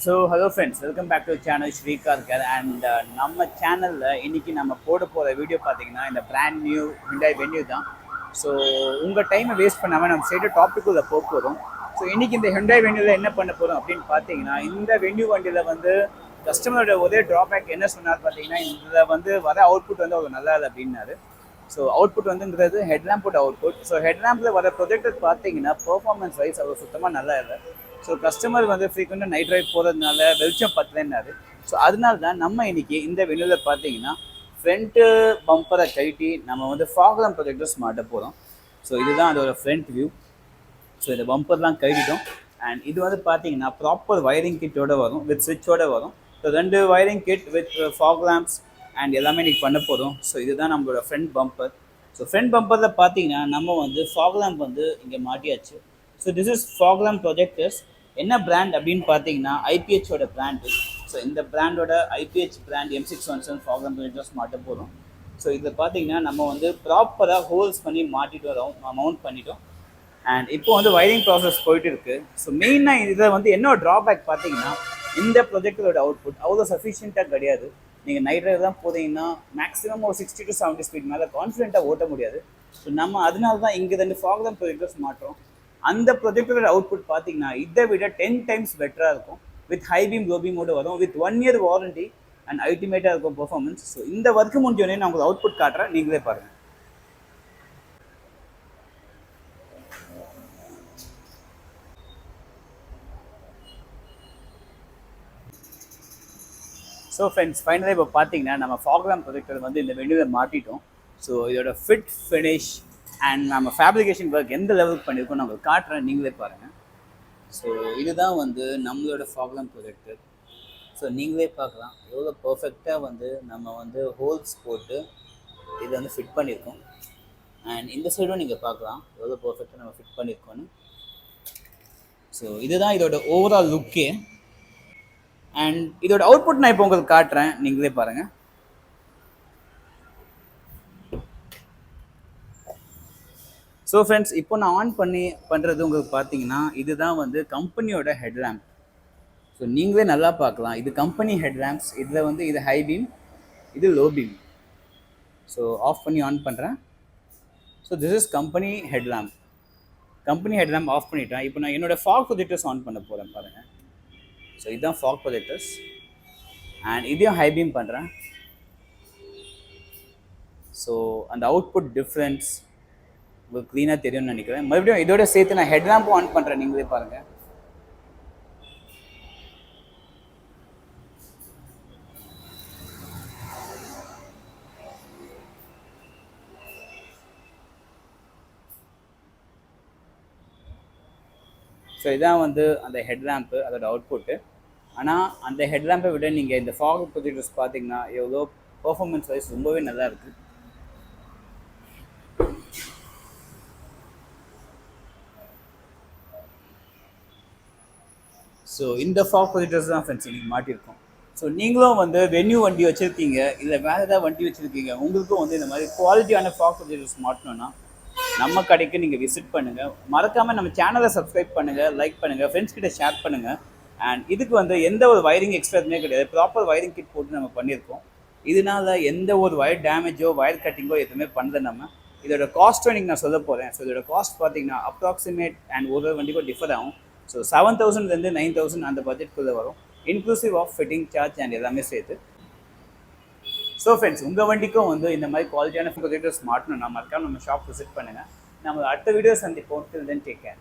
So hello friends, welcome back to the channel SHREE and நம்ம சேனலில் இன்னைக்கு நம்ம போட போகிற வீடியோ பார்த்தீங்கன்னா இந்த பிராண்ட் நியூ ஹுண்டாய் வென்யூ தான். ஸோ உங்கள் டைமை வேஸ்ட் பண்ணாமல் நம்ம ஸ்ட்ரெயிட்டாக டாப்பிக்குள்ளே போக போகிறோம். ஸோ இன்றைக்கி இந்த ஹுண்டாய் வென்யூவில் என்ன பண்ண போகிறோம் அப்படின்னு பார்த்தீங்கன்னா, இந்த வென்யூ வண்டியில் வந்து கஸ்டமரோட ஒரே ட்ராபேக் என்ன சொன்னார் பார்த்தீங்கன்னா, இதில் வந்து வர அவுட்புட் வந்து அவ்வளோ நல்லா இல்லை அப்படின்னாரு. ஸோ அவுட்புட் வந்துங்கிறது ஹெட்லாம்போட அவுட்புட். ஸோ ஹெட்லாம்பில் வர ப்ரொஜெக்டர் பார்த்தீங்கன்னா பெர்ஃபார்மன்ஸ் வைஸ் அவ்வளோ சுத்தமாக நல்லா இல்லை. ஸோ கஸ்டமர் வந்து ஃப்ரீக்வெண்ட்டாக நைட் ட்ரைவ் போகிறதுனால வெளிச்சம் பத்தலைன்னாரு. ஸோ அதனால தான் நம்ம இன்றைக்கி இந்த வென்யூவில் பார்த்தீங்கன்னா ஃப்ரண்ட்டு பம்பரை கழட்டி நம்ம வந்து ஃபாக்லாம் ப்ரொஜெக்டர்ஸ் மாட்ட போகிறோம். ஸோ இதுதான் அதோட ஃப்ரண்ட் வியூ. ஸோ இந்த பம்பர்லாம் கழட்டிட்டோம். அண்ட் இது வந்து பார்த்தீங்கன்னா ப்ராப்பர் வயரிங் கிட்டோட வரும், வித் ஸ்விட்சோட வரும். So 2 wiring kit with fog lamps and எல்லாமே இன்றைக்கி பண்ண போகிறோம். ஸோ இதுதான் நம்மளோட ஃப்ரண்ட் பம்பர். ஸோ ஃப்ரண்ட் பம்பரில் பார்த்தீங்கன்னா நம்ம வந்து ஃபாக் லேம்ப் வந்து இங்கே மாட்டியாச்சு. So this is fog lamp projectors. என்ன பிராண்ட் அப்படின்னு பார்த்தீங்கன்னா ஐபிஹெச்சோட பிராண்டு. ஸோ இந்த பிராண்டோட IBH brand M617 fog lamp projectors மாட்ட போகிறோம். ஸோ இதில் பார்த்தீங்கன்னா நம்ம வந்து ப்ராப்பராக ஹோல்ஸ் பண்ணி மாட்டிட்டு வரோம், மவுண்ட் பண்ணிட்டோம். அண்ட் இப்போ வந்து வயரிங் ப்ராசஸ் போயிட்டு இருக்கு. ஸோ மெயினாக இதில் வந்து என்ன ட்ராபேக் பார்த்தீங்கன்னா, இந்த ப்ரொஜெக்டரோட அவுட்புட் அவ்வளோ சஃபிஷியண்ட்டாக கிடையாது. நீங்கள் நைட் ட்ரைவ் தான் போதீங்கன்னா மேக்ஸிமம் ஒரு 60 to 70 ஸ்பீட் மேலே கான்ஃபிடென்ட்டாக ஓட்ட முடியாது. ஸோ நம்ம அதனால தான் இங்கே 2 ஃபாக் லேம்ப் ப்ரொஜெக்டர்ஸ் மாட்டுறோம். அந்த ப்ரொஜெக்டரோட அவுட்புட் பார்த்தீங்கன்னா இதை விட 10 times பெட்டராக இருக்கும். வித் ஹை பீம் லோ பீமோட வரும், வித் 1 year வாரண்டி அண்ட் அல்டிமேட்டாக இருக்கும் பெர்ஃபார்மன்ஸ். ஸோ இந்த ஒர்க்கு முடிஞ்சோடனே நான் உங்களுக்கு அவுட்புட் காட்டுறேன், நீங்களே பாருங்கள். ஸோ ஃப்ரெண்ட்ஸ், ஃபைனலாக இப்போ பார்த்தீங்கன்னா நம்ம ஃபாக் லேம்ப் ப்ரொஜெக்டர் வந்து இந்த வென்யூவில் மாட்டிட்டோம். ஸோ இதோட ஃபிட் ஃபினிஷ் அண்ட் நம்ம ஃபேப்ரிகேஷன் ஒர்க் எந்த லெவலுக்கு பண்ணியிருக்கோம் நான் உங்களுக்கு காட்டுறேன், நீங்களே பாருங்கள். ஸோ இதுதான் வந்து நம்மளோட ஃபாக் லேம்ப் ப்ரொஜெக்டர். ஸோ நீங்களே பார்க்கலாம் எவ்வளோ பர்ஃபெக்டாக வந்து நம்ம வந்து ஹோல்ஸ் போட்டு இதை வந்து ஃபிட் பண்ணியிருக்கோம். அண்ட் இந்த சைடும் நீங்கள் பார்க்கலாம் எவ்வளோ பர்ஃபெக்டாக நம்ம ஃபிட் பண்ணியிருக்கோன்னு. ஸோ இதுதான் இதோட ஓவரால் லுக்கே. அண்ட் இதோட அவுட்புட் நான் இப்போ உங்களுக்கு காட்டுறேன், நீங்களே பாருங்கள். ஸோ ஃப்ரெண்ட்ஸ், இப்போ நான் ஆன் பண்ணுறது உங்களுக்கு பார்த்தீங்கன்னா இதுதான் வந்து கம்பெனியோட ஹெட்லாம்ப். ஸோ நீங்களே நல்லா பார்க்கலாம், இது கம்பெனி ஹெட்லாம்ப்ஸ். இதில் வந்து இது ஹை பீம், இது லோ பீம். ஸோ ஆஃப் பண்ணி ஆன் பண்ணுறேன். So this is company headlamp. Company headlamp off பண்ணிட்டேன். இப்போ நான் என்னோடய ஃபாக் ப்ரொஜெக்டர்ஸ் ஆன் பண்ண போகிறேன், பாருங்கள். ஸோ இதுதான் ஃபாக் ப்ரொஜெக்டர்ஸ் அண்ட் இதையும் ஹை பீம் பண்ணுறேன். ஸோ அந்த அவுட்புட் டிஃப்ரென்ஸ் உங்களுக்கு க்ளீனாக தெரியும்னு நினைக்கிறேன். மறுபடியும் இதோட சேர்த்து நான் ஹெட்லாம்பும் ஆன் பண்ணுறேன், நீங்களே பாருங்கள். ஸோ இதான் வந்து அந்த ஹெட்லாம்ப்பு, அதோட அவுட்புட்டு. ஆனால் அந்த ஹெட்லாம்பை விட நீங்கள் இந்த ஃபாக் ப்ரொஜெக்டர்ஸ் பார்த்தீங்கன்னா எவ்வளோ பர்ஃபார்மன்ஸ் வைஸ் ரொம்பவே நல்லா இருக்குது. ஸோ இந்த ஃபாக் ப்ரொஜெக்டர்ஸ் தான் ஃப்ரெண்ட்ஸ் இன்றைக்கி மாட்டியிருக்கோம். ஸோ நீங்களும் வந்து வென்யூ வண்டி வச்சுருக்கீங்க, இல்லை வேறு ஏதாவது வண்டி வச்சுருக்கீங்க, உங்களுக்கும் வந்து இந்த மாதிரி குவாலிட்டியான ஃபாக் ப்ரொஜெக்டர்ஸ் மாட்டணும்னா நம்ம கடைக்கு நீங்கள் விசிட் பண்ணுங்கள். மறக்காமல் நம்ம சேனலை சப்ஸ்கிரைப் பண்ணுங்கள், லைக் பண்ணுங்கள், ஃப்ரெண்ட்ஸ் கிட்ட ஷேர் பண்ணுங்கள். அண்ட் இதுக்கு வந்து எந்த ஒரு வயரிங் எக்ஸ்ட்ரா எதுவுமே கிடையாது, ப்ராப்பர் வயரிங் கிட் போட்டு நம்ம பண்ணியிருக்கோம். இதனால் எந்த ஒரு வயர் டேமேஜோ வயர் கட்டிங்கோ எதுவுமே பண்ணல. நம்ம இதோட காஸ்ட்டும் இன்றைக்கி நான் சொல்ல போகிறேன். ஸோ இதோட காஸ்ட் பார்த்தீங்கன்னா அப்ராக்சிமேட் அண்ட் ஒரு வண்டிக்கும் டிஃபர் ஆகும். ஸோ 7,000 9,000 அந்த பட்ஜெட்குள்ளே வரும், inclusive of fitting charge and எல்லாமே சேர்த்து. ஸோ ஃப்ரெண்ட்ஸ், உங்கள் வண்டிக்கும் வந்து இந்த மாதிரி குவாலிட்டியான ப்ரொஜெக்டர்ஸ் மாட்டணும்னா மறக்காம நம்ம ஷாப் விசிட் பண்ணுங்கள். நம்ம அடுத்த வீடியோ சந்திப்போம். டில் தென் டேக் கேர்.